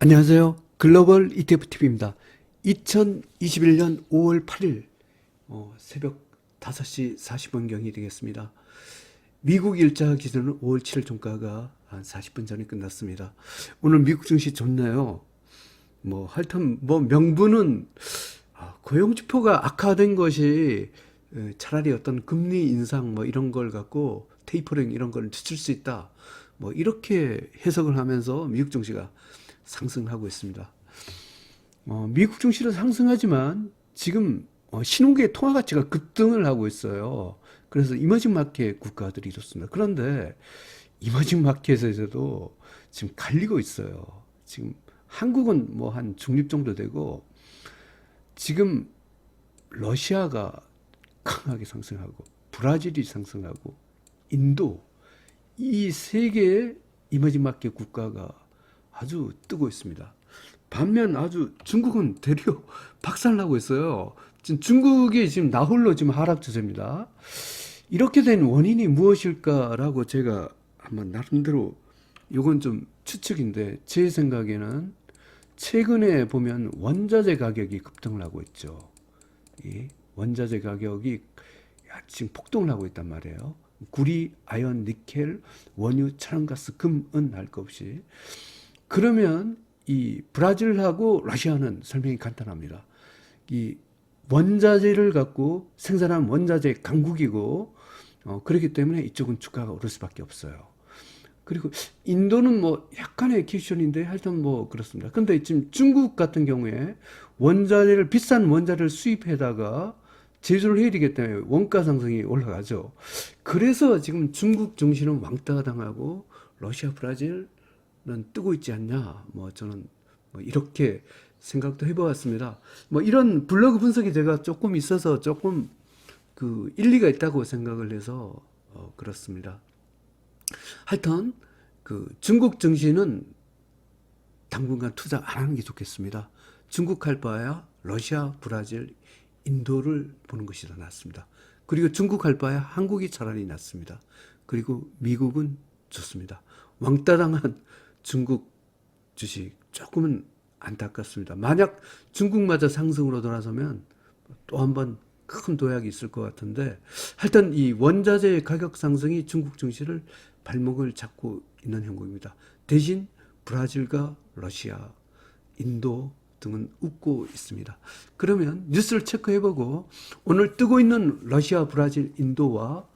안녕하세요. 글로벌 ETFTV입니다. 2021년 5월 8일 새벽 5시 40분경이 되겠습니다. 미국 일자 기준으로 5월 7일 종가가 한 40분 전에 끝났습니다. 오늘 미국 증시 좋네요. 하여튼 명분은 고용지표가 악화된 것이 차라리 어떤 금리 인상 이런 걸 갖고 테이퍼링 이런 걸 늦출 수 있다. 이렇게 해석을 하면서 미국 증시가 상승하고 있습니다. 미국 증시는 상승하지만 지금 신흥국의 통화 가치가 급등을 하고 있어요. 그래서 이머징 마켓 국가들이 좋습니다. 그런데 이머징 마켓에서도 지금 갈리고 있어요. 지금 한국은 한 중립 정도 되고 지금 러시아가 강하게 상승하고 브라질이 상승하고 인도 이 세 개의 이머징 마켓 국가가 아주 뜨고 있습니다. 반면 아주 중국은 대려 박살나고 있어요. 지금 중국이 지금 나홀로 지금 하락 추세입니다. 이렇게 된 원인이 무엇일까라고 제가 한번 나름대로 이건 좀 추측인데 제 생각에는 최근에 보면 원자재 가격이 급등을 하고 있죠. 이 원자재 가격이 지금 폭등을 하고 있단 말이에요. 구리, 아연, 니켈, 원유, 천연가스, 금은 할 것 없이. 그러면 이 브라질하고 러시아는 설명이 간단합니다. 이 원자재를 갖고 생산한 원자재 강국이고 그렇기 때문에 이쪽은 주가가 오를 수밖에 없어요. 그리고 인도는 약간의 퀘션인데 하여튼 그렇습니다. 근데 지금 중국 같은 경우에 원자재를 비싼 원자재를 수입해다가 제조를 해야 되기 때문에 원가 상승이 올라가죠. 그래서 지금 중국 증시는 왕따 당하고 러시아, 브라질은 뜨고 있지 않냐. 저는 이렇게 생각도 해보았습니다. 이런 블로그 분석이 제가 조금 있어서 조금 그 일리가 있다고 생각을 해서 그렇습니다. 하여튼 그 중국 증시는 당분간 투자 안 하는 게 좋겠습니다. 중국 할 바야 러시아, 브라질, 인도를 보는 것이 더 낫습니다. 그리고 중국 할 바야 한국이 차라리 낫습니다. 그리고 미국은 좋습니다. 왕따당한 중국 주식 조금은 안타깝습니다. 만약 중국마저 상승으로 돌아서면 또 한 번 큰 도약이 있을 것 같은데 하여튼 이 원자재 가격 상승이 중국 증시를 발목을 잡고 있는 형국입니다. 대신 브라질과 러시아, 인도 등은 웃고 있습니다. 그러면 뉴스를 체크해보고 오늘 뜨고 있는 러시아, 브라질, 인도와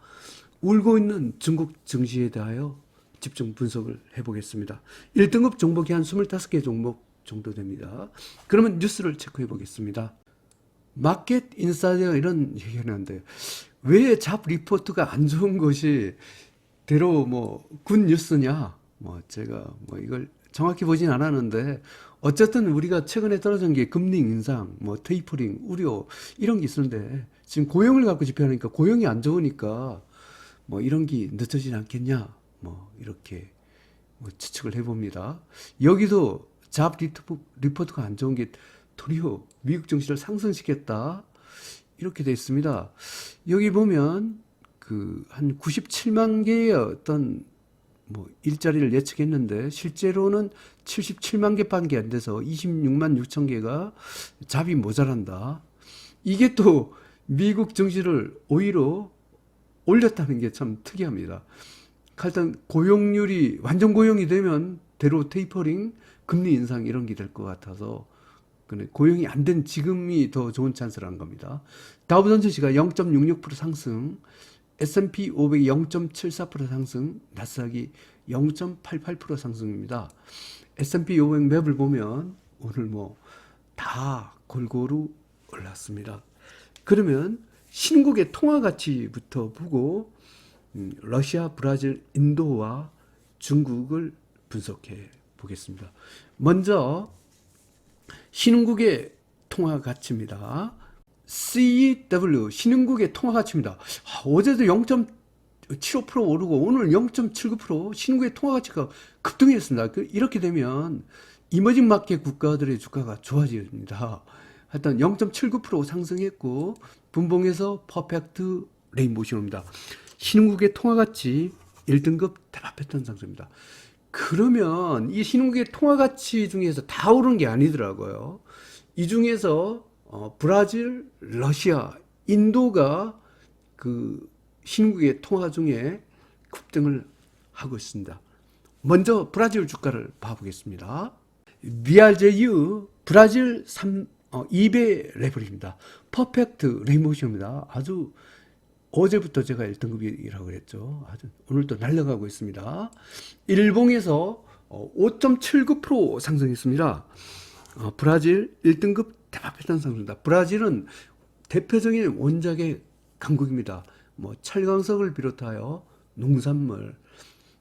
울고 있는 중국 증시에 대하여 집중 분석을 해보겠습니다. 1등급 종목이 한 25개 종목 정도 됩니다. 그러면 뉴스를 체크해 보겠습니다. 마켓 인사이더 이런 얘기하는데 왜 잡 리포트가 안 좋은 것이 대로 굿 뉴스냐? 제가 이걸 정확히 보진 않았는데 어쨌든 우리가 최근에 떨어진 게 금리 인상, 테이퍼링, 우려 이런 게 있었는데 지금 고용을 갖고 집행하니까 고용이 안 좋으니까 이런 게 늦어지지 않겠냐? 이렇게 추측을 해봅니다. 여기도 잡 리포트가 안 좋은 게 도리어 미국 증시를 상승시켰다. 이렇게 되어 있습니다. 여기 보면 그 한 97만 개의 어떤 일자리를 예측했는데 실제로는 77만 개밖에 안 돼서 26만 6천 개가 잡이 모자란다. 이게 또 미국 증시를 오히려 올렸다는 게 참 특이합니다. 하여튼 고용률이 완전 고용이 되면 대로 테이퍼링, 금리 인상 이런 게 될 것 같아서 고용이 안 된 지금이 더 좋은 찬스라는 겁니다. 다우존스가 0.66% 상승, S&P 500이 0.74% 상승, 나스닥이 0.88% 상승입니다. S&P 500 맵을 보면 오늘 다 골고루 올랐습니다. 그러면 신국의 통화 가치부터 보고 러시아, 브라질, 인도와 중국을 분석해 보겠습니다. 먼저 신흥국의 통화 가치입니다. CEW 신흥국의 통화 가치입니다. 어제도 0.75% 오르고 오늘 0.79% 신흥국의 통화 가치가 급등했습니다. 이렇게 되면 이머징 마켓 국가들의 주가가 좋아집니다. 하여튼 0.79% 상승했고 분봉에서 퍼펙트 레인보우 신호입니다. 신흥국의 통화 가치 1등급 대박 패턴 상승입니다. 그러면 이 신흥국의 통화 가치 중에서 다 오른 게 아니더라고요. 이 중에서 브라질, 러시아, 인도가 그 신흥국의 통화 중에 급등을 하고 있습니다. 먼저 브라질 주가를 봐보겠습니다. BRJU 브라질 2배 레벨입니다. 퍼펙트 레인보우입니다. 아주 어제부터 제가 1등급이라고 그랬죠. 아주 오늘도 날아가고 있습니다. 일봉에서 5.79% 상승했습니다. 브라질 1등급 대박 패턴 상승입니다. 브라질은 대표적인 원작의 강국입니다. 뭐 철강석을 비롯하여 농산물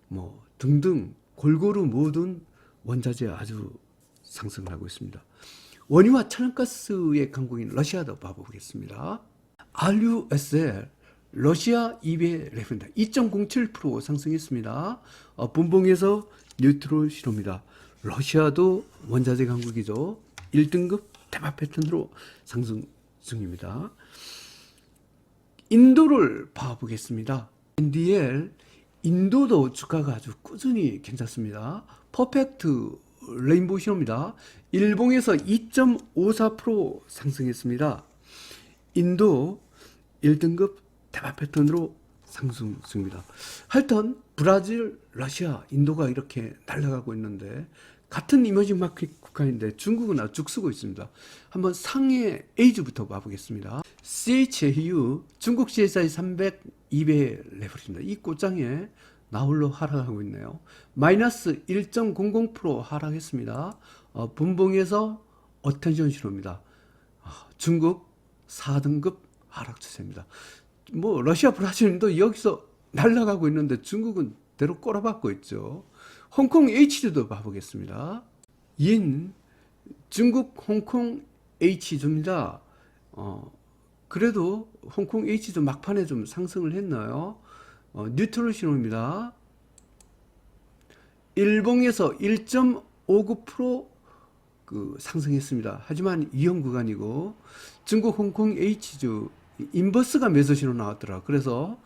뭐 등등 골고루 모든 원자재 아주 상승을 하고 있습니다. 원유와 천연가스의 강국인 러시아도 봐보겠습니다. RUSL 러시아 2배 레벨입니다. 2.07% 상승했습니다. 분봉에서 뉴트럴 신호입니다. 러시아도 원자재 강국이죠. 1등급 대박 패턴으로 상승 중입니다. 인도를 봐보겠습니다. NDL 인도도 주가가 아주 꾸준히 괜찮습니다. 퍼펙트 레인보우 신호입니다. 일봉에서 2.54% 상승했습니다. 인도 1등급 대박 패턴으로 상승 중입니다. 하여튼 브라질, 러시아, 인도가 이렇게 날아가고 있는데 같은 이머징 마켓 국가인데 중국은 아주 죽쓰고 있습니다. 한번 상해 A주부터 봐보겠습니다. CHAU 중국 CSI 300 2배 레벨입니다. 이 꽃장에 나홀로 하락하고 있네요. 마이너스 1.00% 하락했습니다. 분봉에서 어텐션 신호입니다. 중국 4등급 하락 추세입니다. 뭐 러시아, 브라질도 여기서 날아가고 있는데 중국은 대로 꼬라박고 있죠. 홍콩 H주도 봐보겠습니다. 인 중국 홍콩 H주입니다. 그래도 홍콩 H도 막판에 좀 상승을 했나요? 뉴트럴 신호입니다. 일봉에서 1.59% 상승했습니다. 하지만 위험 구간이고 중국 홍콩 H주 인버스가 매수 신호 나왔더라. 그래서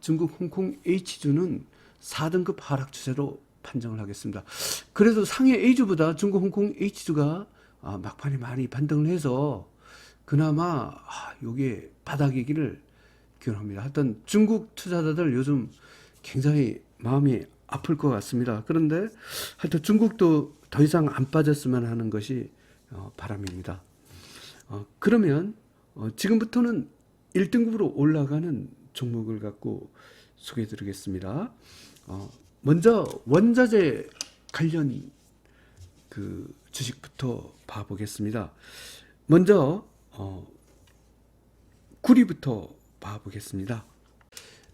중국 홍콩 H주는 4등급 하락 추세로 판정을 하겠습니다. 그래도 상해 A주보다 중국 홍콩 H주가 막판에 많이 반등을 해서 그나마 이게 바닥이기를 기원합니다. 하여튼 중국 투자자들 요즘 굉장히 마음이 아플 것 같습니다. 그런데 하여튼 중국도 더 이상 안 빠졌으면 하는 것이 바람입니다. 그러면 지금부터는 1등급으로 올라가는 종목을 갖고 소개해 드리겠습니다. 먼저 원자재 관련 주식부터 봐보겠습니다. 먼저 구리부터 봐보겠습니다.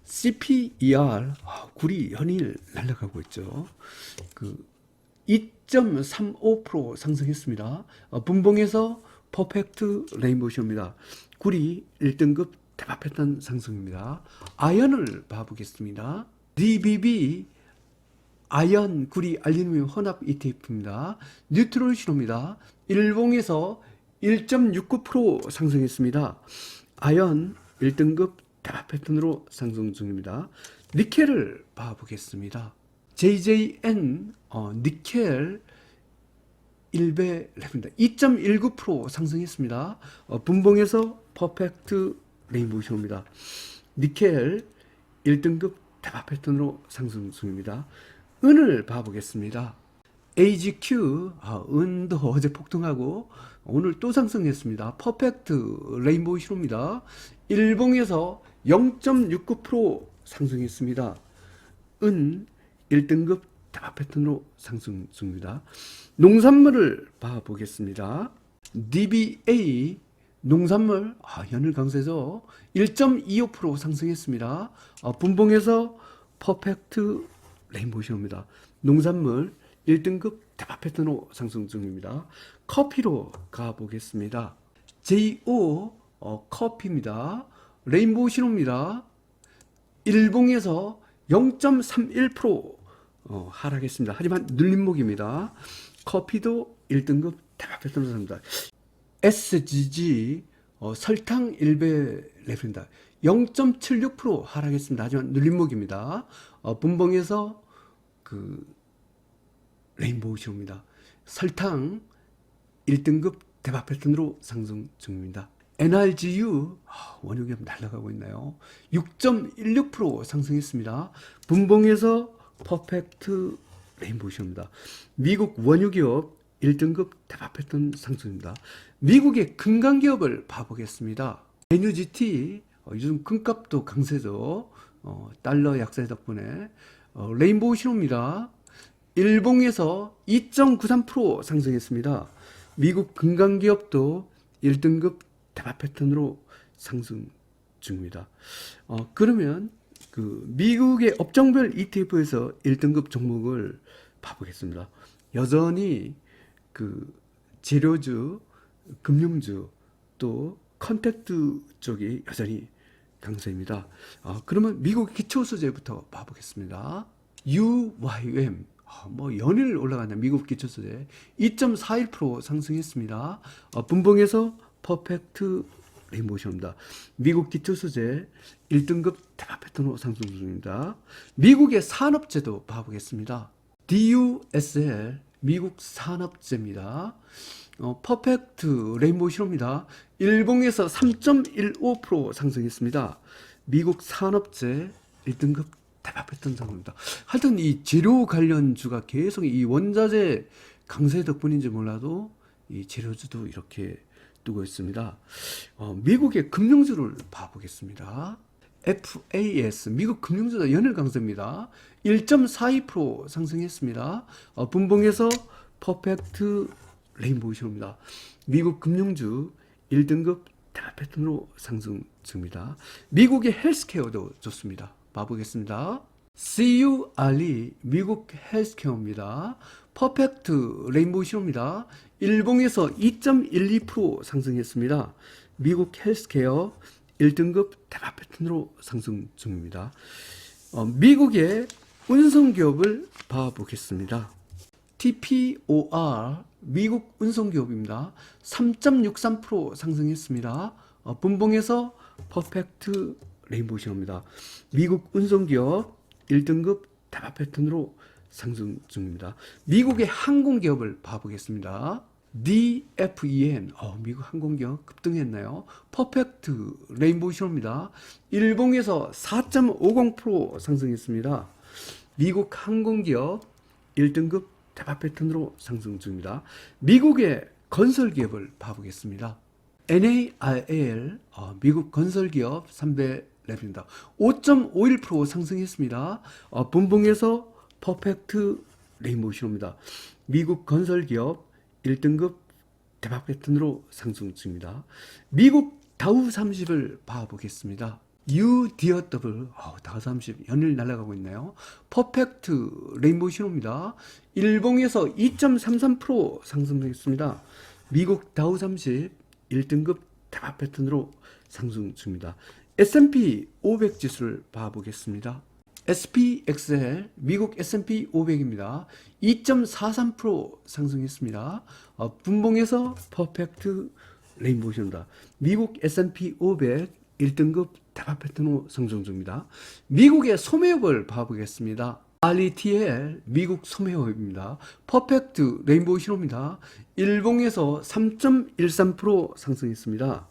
CPER 구리 연일 날아가고 있죠. 2.35% 상승했습니다. 분봉에서 퍼펙트 레인보우쇼입니다. 구리 1등급 대박 패턴 상승입니다. 아연을 봐보겠습니다. DBB 아연 구리 알루미늄 혼합 ETF입니다. 뉴트럴 신호입니다. 일봉에서 1.69% 상승했습니다. 아연 1등급 대박 패턴으로 상승 중입니다. 니켈을 봐보겠습니다. JJN 니켈 1배 랩입니다. 2.19% 상승했습니다. 분봉에서 퍼펙트 레인보우 신호입니다. 니켈 1등급 대박 패턴으로 상승 중입니다. 은을 봐보겠습니다. AGQ 은도 어제 폭등하고 오늘 또 상승했습니다. 퍼펙트 레인보우 신호입니다. 일봉에서 0.69% 상승했습니다. 은 1등급 대박 패턴으로 상승 중입니다. 농산물을 봐보겠습니다. DBA 농산물 연일 강세죠. 1.25% 상승했습니다. 분봉에서 퍼펙트 레인보우 신호입니다. 농산물 1등급 대박 패턴으로 상승 중입니다. 커피로 가보겠습니다. JO 커피입니다. 레인보우 신호입니다. 일봉에서 0.31% 하락했습니다. 하지만 눌림목입니다. 커피도 1등급 대박 패턴으로 삽니다. SGG 설탕 1배 레벨입니다. 0.76% 하락했습니다. 하지만 눌림목입니다. 분봉에서 레인보우 신호입니다. 설탕 1등급 대박 패턴으로 상승 중입니다. NRGU 원유기업 날아가고 있나요? 6.16% 상승했습니다. 분봉에서 퍼펙트 레인보우 신호입니다. 미국 원유기업 1등급 대박 패턴 상승입니다. 미국의 금강기업을 봐보겠습니다. NUGT 요즘 금값도 강세죠. 달러 약세 덕분에 레인보우 신호입니다. 일봉에서 2.93% 상승했습니다. 미국 금강기업도 1등급 대박 패턴으로 상승 중입니다. 그러면 그 미국의 업종별 ETF에서 1등급 종목을 봐보겠습니다. 여전히 그 재료주, 금융주 또 컨택트 쪽이 여전히 강세입니다. 그러면 미국 기초소재부터 봐보겠습니다. UYM 뭐 연일 올라가는 미국 기초소재 2.41% 상승했습니다. 분봉에서 퍼펙트 레인보우 신호입니다. 미국 기초소재 1등급 대박 패턴으로 상승 중입니다. 미국의 산업재도 봐보겠습니다. DUSL 미국 산업재입니다. 퍼펙트 레인보우 신호입니다. 일봉에서 3.15% 상승했습니다. 미국 산업재 1등급 대박 패턴 상승입니다. 하여튼 이 재료 관련주가 계속 이 원자재 강세 덕분인지 몰라도 이 재료주도 이렇게 뜨고 있습니다. 미국의 금융주를 봐보겠습니다. FAS 미국 금융주도 연일 강세입니다. 1.42% 상승했습니다. 분봉에서 퍼펙트 레인보우 신호입니다. 미국 금융주 1등급 대박 패턴으로 상승 중입니다. 미국의 헬스케어도 좋습니다. 봐보겠습니다. CURE 미국 헬스케어입니다. 퍼펙트 레인보우 신호입니다. 일봉에서 2.12% 상승했습니다. 미국 헬스케어 1등급 대박 패턴으로 상승 중입니다. 미국의 운송기업을 봐보겠습니다. TPOR 미국 운송기업입니다. 3.63% 상승했습니다. 분봉에서 퍼펙트 레인보우 신호입니다. 미국 운송기업 1등급 대박 패턴으로 상승 중입니다. 미국의 항공기업을 봐보겠습니다. DFEN 미국 항공기업 급등했나요? 퍼펙트 레인보우 신호입니다. 일봉에서 4.50% 상승했습니다. 미국 항공기업 1등급 대박 패턴으로 상승 중입니다. 미국의 건설기업을 봐보겠습니다. NARL 미국 건설기업 300 랩입니다. 5.51% 상승했습니다. 분봉에서 퍼펙트 레인보우 신호입니다. 미국 건설기업 1등급 대박 패턴으로 상승 중입니다. 미국 다우 30을 봐보겠습니다. UDW 다우 30 연일 날아가고 있나요? 퍼펙트 레인보우 신호입니다. 일봉에서 2.33% 상승했습니다. 미국 다우 30 1등급 대박 패턴으로 상승 중입니다. S&P 500 지수를 봐보겠습니다. SPXL 미국 S&P 500입니다. 2.43% 상승했습니다. 분봉에서 퍼펙트 레인보우 신호입니다. 미국 S&P 500 1등급 대박 패턴으로 상승 중입니다. 미국의 소매업을 봐보겠습니다. RETL 미국 소매업입니다. 퍼펙트 레인보우 신호입니다. 일봉에서 3.13% 상승했습니다.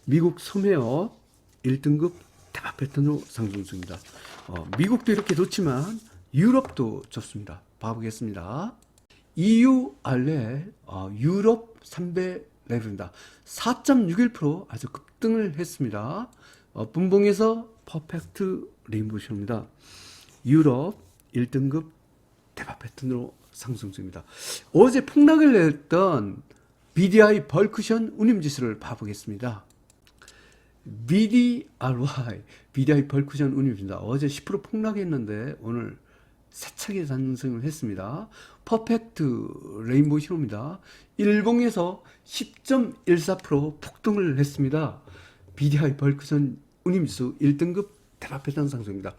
미국 소매업 1등급 대박 패턴으로 상승 중입니다. 미국도 이렇게 좋지만 유럽도 좋습니다. 봐보겠습니다. EURL 유럽 300 레벨입니다. 4.61% 아주 급등을 했습니다. 분봉에서 퍼펙트 레인보우 신호입니다. 유럽 1등급 대박 패턴으로 상승 중입니다. 어제 폭락을 냈던 BDI 벌크션 운임지수를 봐보겠습니다. BDI 벌크션 운임입니다. 어제 10% 폭락했는데 오늘 세차게 상승을 했습니다. 퍼펙트 레인보우 신호입니다. 일봉에서 10.14% 폭등을 했습니다. BDI 벌크션 운임지수 1등급 대박 패턴 상승입니다.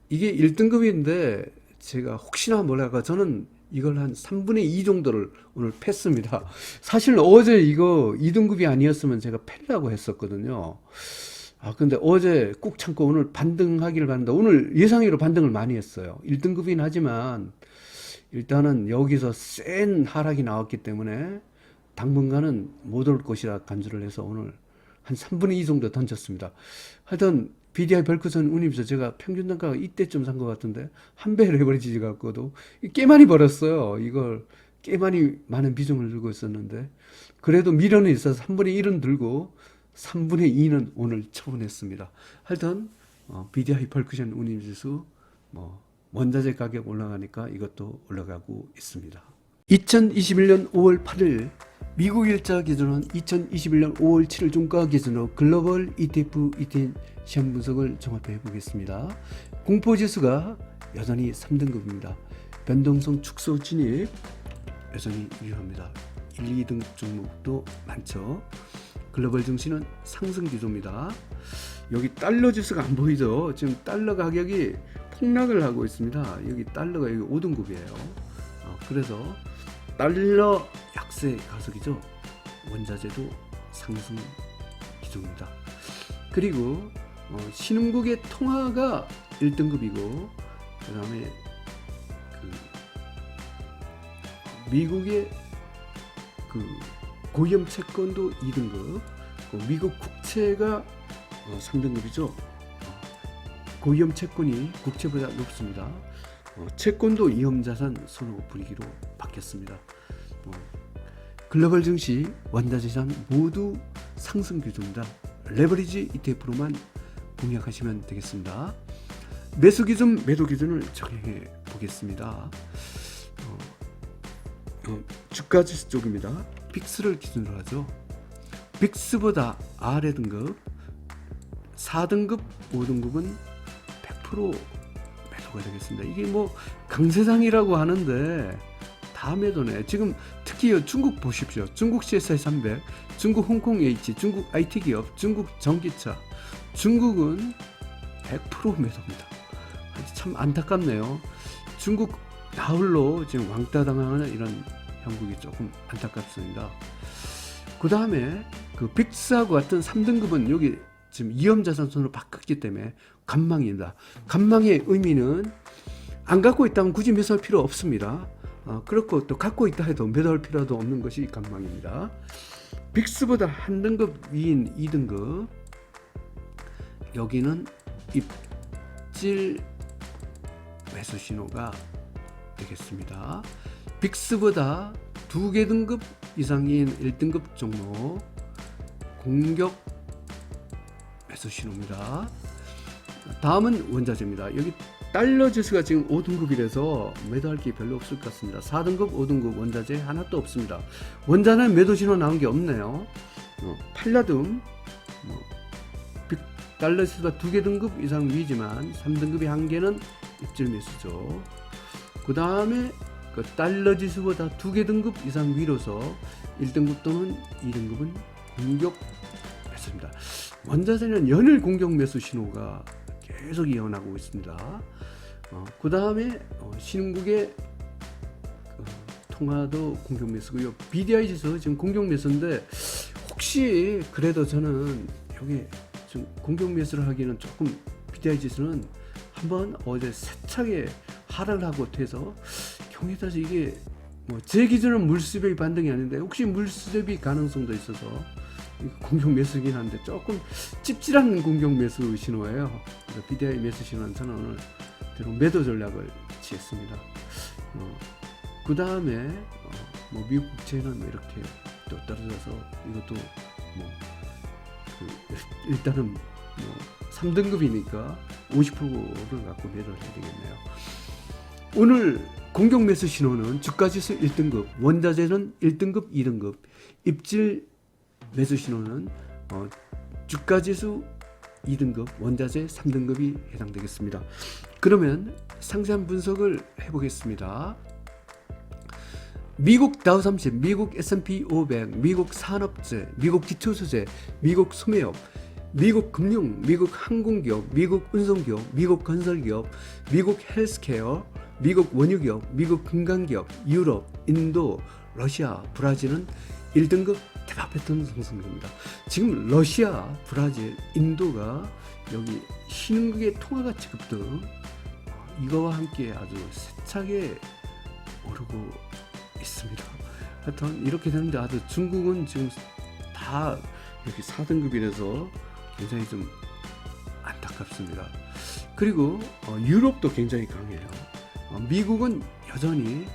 이게 1등급인데 제가 혹시나 몰라가 저는 이걸 한 3분의 2 정도를 오늘 팼습니다. 사실 어제 이거 2등급이 아니었으면 제가 패려고 했었거든요. 근데 어제 꾹 참고 오늘 반등하기를 바란다. 오늘 예상외로 반등을 많이 했어요. 1등급이긴 하지만 일단은 여기서 센 하락이 나왔기 때문에 당분간은 못 올 것이라 간주를 해서 오늘 한 3분의 2 정도 던졌습니다. 하여튼 BDI 별크선 운임에서 제가 평균 단가가 이때쯤 산 것 같은데 한 배 레버리지 갖고도 꽤 많이 벌었어요. 이걸 꽤 많은 비중을 들고 있었는데 그래도 미련은 있어서 3분의 1은 들고 3분의 2는 오늘 처분했습니다. 하여튼 BDI 벌크션 운임지수 원자재 가격 올라가니까 이것도 올라가고 있습니다. 2021년 5월 8일 미국 일자 기준은 2021년 5월 7일 종가 기준으로 글로벌 ETF 시장 분석을 종합해 보겠습니다. 공포지수가 여전히 3등급입니다. 변동성 축소 진입 여전히 유효합니다. 1, 2등 종목도 많죠. 글로벌 증시는 상승 기조입니다. 여기 달러 지수가 안 보이죠? 지금 달러 가격이 폭락을 하고 있습니다. 여기 달러가 여기 5등급이에요. 그래서 달러 약세 가속이죠. 원자재도 상승 기조입니다. 그리고 신흥국의 통화가 1등급이고 그 다음에 미국의 고위험 채권도 2등급, 미국 국채가 3등급이죠. 고위험 채권이 국채보다 높습니다. 채권도 위험자산 선호 분위기로 바뀌었습니다. 글로벌 증시, 원자재 시장 모두 상승 규조입니다. 레버리지 ETF로만 공략하시면 되겠습니다. 매수 기준, 매도 기준을 정해 보겠습니다. 주가 지수 쪽입니다. 빅스를 기준으로 하죠. 빅스보다 아래 등급 4등급, 5등급은 100% 매도가 되겠습니다. 이게 강세장이라고 하는데 다 매도네. 지금 특히 중국 보십시오. 중국 CSI 300, 중국 홍콩 H, 중국 IT 기업, 중국 전기차. 중국은 100% 매도입니다. 참 안타깝네요. 중국 나홀로 지금 왕따 당하는 이런 형국이 조금 안타깝습니다. 그 다음에 빅스하고 같은 3등급은 여기 지금 위험자산선으로 바꿨기 때문에 간망입니다. 간망의 의미는 안 갖고 있다면 굳이 매수할 필요 없습니다. 그렇고 또 갖고 있다 해도 매도할 필요도 없는 것이 간망입니다. 빅스보다 한 등급 위인 2등급 여기는 입질 매수 신호가 되겠습니다. 빅스보다 2개 등급 이상인 1등급 종목 공격 매수 신호입니다. 다음은 원자재입니다. 여기 달러 지수가 지금 5등급이라서 매도할 게 별로 없을 것 같습니다. 4등급, 5등급 원자재 하나도 없습니다. 원자는 매도 신호 나온 게 없네요. 팔라듐 달러 지수가 2개 등급 이상 위지만 3등급이 1개는 입질 매수죠. 그 다음에 달러 지수보다 2개 등급 이상 위로서 1등급 또는 2등급은 공격 매수입니다. 원자재는 연일 공격 매수 신호가 계속 이어나고 있습니다. 그 다음에 신흥국의 통화도 공격 매수고요. BDI 지수 지금 공격 매수인데 혹시 그래도 저는 여기 좀 공격 매수를 하기는 조금 BDI 지수는 한번 어제 세차게 하락을 하고 돼서 경우에 따라서 이게 제 기준은 물수대비 반등이 아닌데 혹시 물수대비 가능성도 있어서 공격 매수이긴 한데 조금 찝찝한 공격 매수 신호예요. 그래서 BDI 매수 신호는 저는 오늘 매도 전략을 취했습니다. 그 다음에 미국 국채는 이렇게 또 떨어져서 이것도 일단은 3등급이니까 50%를 갖고 매도를 해야 되겠네요. 오늘 공격 매수 신호는 주가지수 1등급, 원자재는 1등급, 2등급, 입질 매수 신호는 주가지수 2등급, 원자재 3등급이 해당되겠습니다. 그러면 상세한 분석을 해보겠습니다. 미국 다우30, 미국 S&P 500, 미국 산업재, 미국 기초소재, 미국 소매업, 미국 금융, 미국 항공기업, 미국 운송기업, 미국 건설기업, 미국 헬스케어, 미국 원유기업, 미국 금강기업, 유럽, 인도, 러시아, 브라질은 1등급 대박 패턴 상승입니다. 지금 러시아, 브라질, 인도가 여기 신흥국의 통화가치 급등 이거와 함께 아주 세차게 오르고 있습니다. 하여튼 이렇게 되는데 아주 중국은 지금 다 이렇게 4등급이라서 굉장히 좀 안타깝습니다. 그리고 유럽도 굉장히 강해요. 미국은 여전히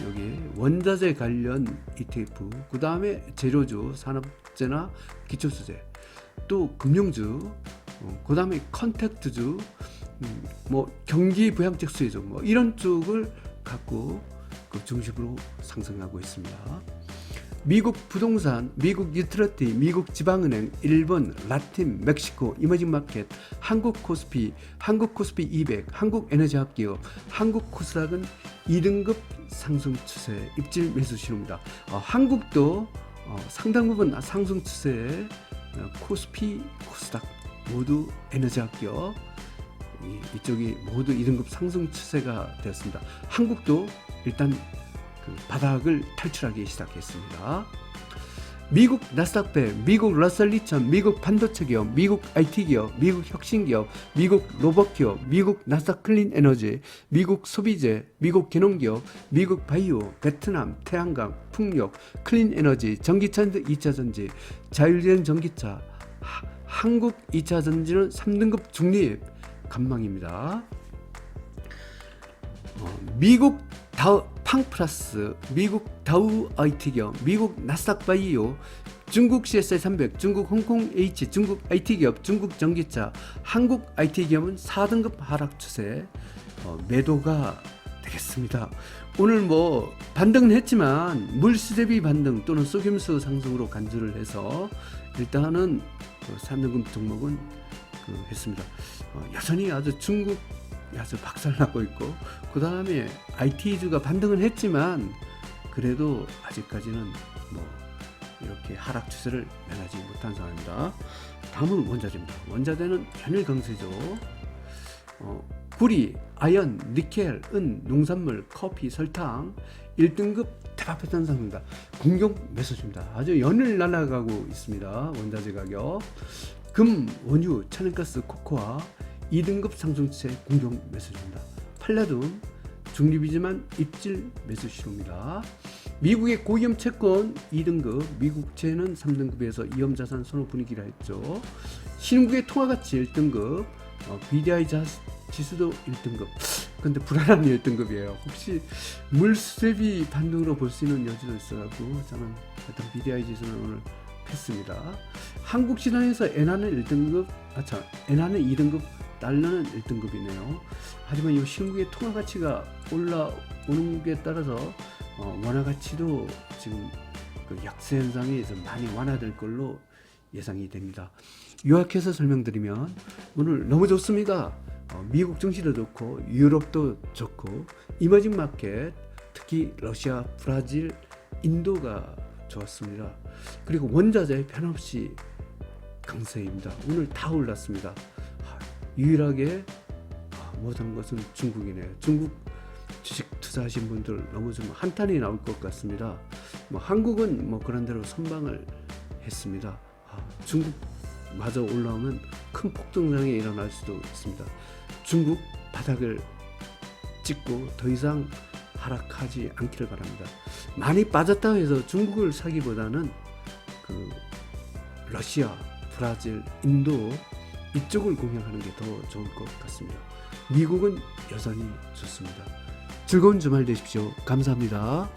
여기 원자재 관련 ETF, 그 다음에 재료주, 산업재나 기초수재, 또 금융주, 그 다음에 컨택트주, 뭐 경기 부양적 수혜주, 뭐 이런 쪽을 갖고 그 중심으로 상승하고 있습니다. 미국 부동산, 미국 유틸리티, 미국 지방은행, 일본, 라틴, 멕시코, 이머징 마켓, 한국 코스피 200, 한국 에너지합기업, 한국 코스닥은 2등급 상승 추세, 입질 매수 신호입니다. 한국도 상당 부분 상승 추세에 코스피, 코스닥 모두 에너지합기업 이쪽이 모두 2등급 상승 추세가 되었습니다. 한국도 일단 그 바닥을 탈출하기 시작했습니다. 미국 나스닥100, 미국 러셀 2000, 미국 반도체 기업, 미국 IT 기업, 미국 혁신 기업, 미국 로봇 기업, 미국 나스닥 클린 에너지, 미국 소비재, 미국 개농 기업, 미국 바이오, 베트남, 태양광, 풍력, 클린 에너지, 전기차 2차전지, 자율주행 전기차, 한국 2차전지는 3등급 중립 간망입니다. 미국 팡플러스, 미국 다우 IT 기업, 미국 나스닥 바이오, 중국 CSI 300, 중국 홍콩 H, 중국 IT 기업, 중국 전기차, 한국 IT 기업은 4등급 하락 추세 매도가 되겠습니다. 오늘 뭐 반등은 했지만 물수 대비 반등 또는 속임수 상승으로 간주를 해서 일단은 3등급 종목은 했습니다. 여전히 아주 중국 아주 박살나고 있고, 그 다음에 IT주가 반등은 했지만 그래도 아직까지는 뭐 이렇게 하락 추세를 면하지 못한 상황입니다. 다음은 원자재입니다. 원자재는 현일 강세죠. 구리, 아연, 니켈, 은, 농산물, 커피, 설탕 1등급 대박표 현상입니다. 공격 매수입니다. 아주 연일 날아가고 있습니다. 원자재 가격. 금, 원유, 천연가스, 코코아 2등급 상승세 공격 매수입니다. 팔라듐 중립이지만 입질 매수 신호입니다. 미국의 고위험 채권 2등급, 미국채는 3등급에서 위험자산 선호 분위기라 했죠. 신흥국의 통화가치 1등급, BDI 지수도 1등급. 근데 불안한 1등급이에요. 혹시 물수 대비 반등으로 볼 수 있는 여지도 있어가지고 저는 일단 BDI 지수는 오늘 했습니다. 한국 시장에서 엔화는 1등급, 엔화는 2등급, 달러는 1등급이네요. 하지만 이 신국의 통화 가치가 올라오는 게 따라서 원화 가치도 지금 그 약세 현상이 좀 많이 완화될 걸로 예상이 됩니다. 요약해서 설명드리면 오늘 너무 좋습니다. 미국 증시도 좋고 유럽도 좋고 이머징 마켓, 특히 러시아, 브라질, 인도가 좋았습니다. 그리고 원자재 변함없이 강세입니다. 오늘 다 올랐습니다. 유일하게 못한 것은 중국이네요. 중국 주식 투자하신 분들 너무 좀 한탄이 나올 것 같습니다. 한국은 그런 대로 선방을 했습니다. 중국 마저 올라오면 큰 폭등량이 일어날 수도 있습니다. 중국 바닥을 찍고 더 이상 하락하지 않기를 바랍니다. 많이 빠졌다 해서 중국을 사기보다는 그 러시아, 브라질, 인도 이쪽을 공략하는 게 더 좋을 것 같습니다. 미국은 여전히 좋습니다. 즐거운 주말 되십시오. 감사합니다.